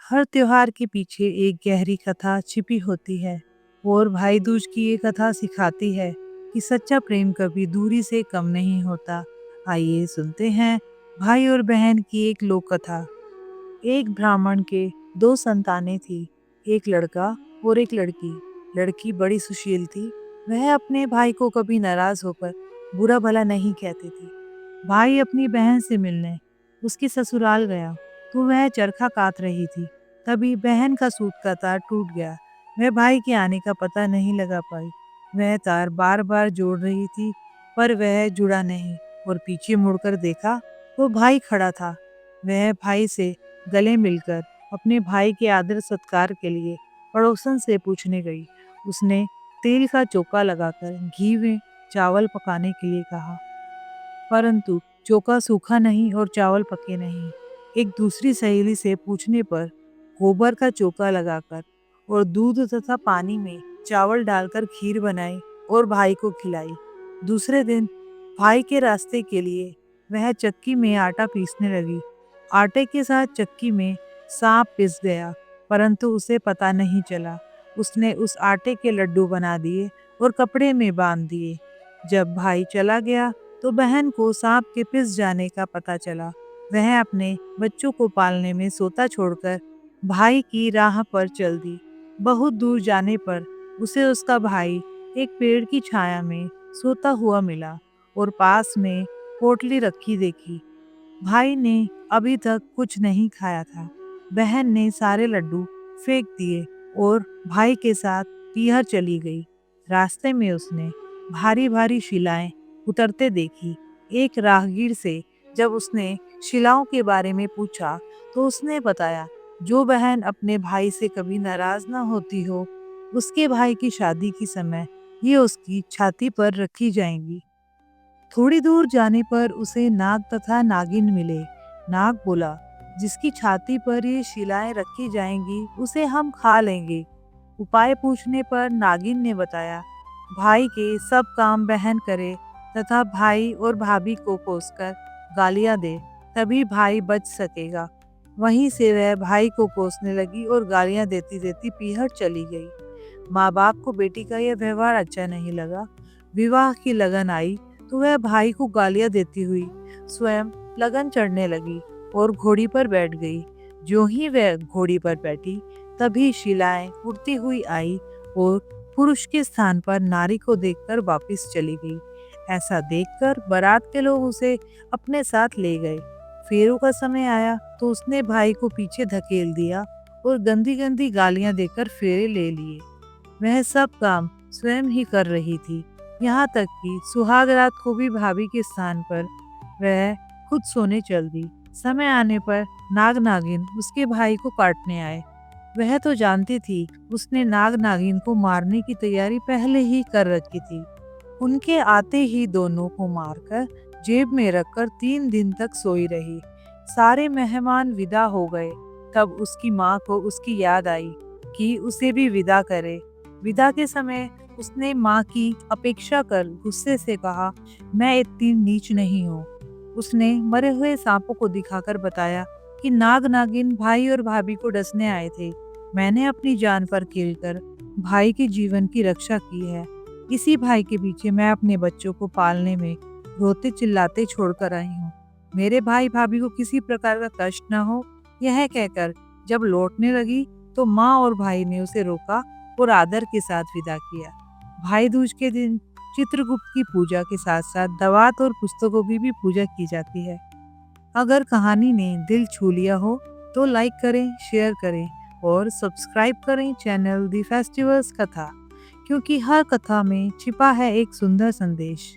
हर त्योहार के पीछे एक गहरी कथा छिपी होती है और भाई दूज की ये कथा सिखाती है कि सच्चा प्रेम कभी दूरी से कम नहीं होता। आइए सुनते हैं भाई और बहन की एक लोक कथा। एक ब्राह्मण के दो संतानें थी, एक लड़का और एक लड़की। लड़की बड़ी सुशील थी। वह अपने भाई को कभी नाराज होकर बुरा भला नहीं कहती थी। भाई अपनी बहन से मिलने उसकी ससुराल गया तो वह चरखा कात रही थी। तभी बहन का सूत का तार टूट गया। वह भाई के आने का पता नहीं लगा पाई। वह तार बार बार जोड़ रही थी पर वह जुड़ा नहीं और पीछे मुड़कर देखा तो भाई खड़ा था। वह भाई से गले मिलकर अपने भाई के आदर सत्कार के लिए पड़ोसन से पूछने गई। उसने तेल का चोका लगाकर घी में चावल पकाने के लिए कहा, परंतु चोका सूखा नहीं और चावल पके नहीं। एक दूसरी सहेली से पूछने पर गोबर का चोका लगाकर और दूध तथा पानी में चावल डालकर खीर बनाई और भाई को खिलाई। दूसरे दिन भाई के रास्ते के लिए वह चक्की में आटा पीसने लगी। आटे के साथ चक्की में सांप पिस गया, परंतु उसे पता नहीं चला। उसने उस आटे के लड्डू बना दिए और कपड़े में बांध दिए। जब भाई चला गया तो बहन को सांप के पिस जाने का पता चला। वह अपने बच्चों को पालने में सोता छोड़कर भाई की राह पर चल दी। बहुत दूर जाने पर उसे उसका भाई एक पेड़ की छाया में सोता हुआ मिला और पास में पोटली रखी देखी। भाई ने अभी तक कुछ नहीं खाया था। बहन ने सारे लड्डू फेंक दिए और भाई के साथ पीहर चली गई। रास्ते में उसने भारी भारी शिलाएं उतरते देखी। एक राहगीर से जब उसने शिलाओं के बारे में पूछा तो उसने बताया, जो बहन अपने भाई से कभी नाराज ना होती हो, उसके भाई की शादी की समय ये उसकी छाती पर रखी जाएंगी। थोड़ी दूर जाने पर उसे नाग तथा नागिन मिले। नाग बोला, जिसकी छाती पर ये शिलाएं रखी जाएंगी उसे हम खा लेंगे। उपाय पूछने पर नागिन ने बताया, भाई के सब काम बहन करे तथा भाई और भाभी को कोसकर गालियां दे, तभी भाई बच सकेगा। वहीं से वह भाई को कोसने लगी और गालियां देती देती पीहर चली गई। माँ बाप को बेटी का यह व्यवहार अच्छा नहीं लगा। विवाह की लगन आई तो वह भाई को गालियां देती हुई स्वयं लगन चढ़ने लगी और घोड़ी पर बैठ गई। जो ही वह घोड़ी पर बैठी तभी शिलाएं उड़ती हुई आई और पुरुष के स्थान पर नारी को देखकर वापस चली गई। ऐसा देखकर बारात के लोग उसे अपने साथ ले गए। फेरों का समय आया तो उसने भाई को पीछे धकेल दिया और गंदी गंदी गालियां देकर फेरे ले लिए। वह सब काम स्वयं ही कर रही थी, यहाँ तक कि सुहाग रात को भी भाभी के स्थान पर वह खुद सोने चल दी। समय आने पर नाग नागिन उसके भाई को काटने आए। वह तो जानती थी, उसने नाग नागिन को मारने की तैयारी पहले ही कर रखी थी। उनके आते ही दोनों को मारकर जेब में रखकर 3 दिन तक सोई रही। सारे मेहमान विदा हो गए। तब उसकी माँ को उसकी याद आई कि उसे भी विदा करे। विदा के समय उसने माँ की अपेक्षा कर गुस्से से कहा, मैं इतनी नीच नहीं हूँ। उसने मरे हुए सांपों को दिखाकर बताया कि नाग नागिन भाई और भाभी को डसने आए थे। मैंने अपनी जान पर खेलकर भाई के जीवन की रक्षा की है। इसी भाई के पीछे मैं अपने बच्चों को पालने में रोते चिल्लाते छोड़कर आई हूँ। मेरे भाई भाभी को किसी प्रकार का कष्ट न हो। यह कहकर जब लौटने लगी तो माँ और भाई ने उसे रोका और आदर के साथ विदा किया। भाई दूज के दिन चित्रगुप्त की पूजा के साथ साथ दवात और पुस्तकों की भी पूजा की जाती है। अगर कहानी ने दिल छू लिया हो तो लाइक करें, शेयर करें और सब्सक्राइब करें चैनल दी फेस्टिवल्स कथा, क्योंकि हर कथा में छिपा है एक सुंदर संदेश।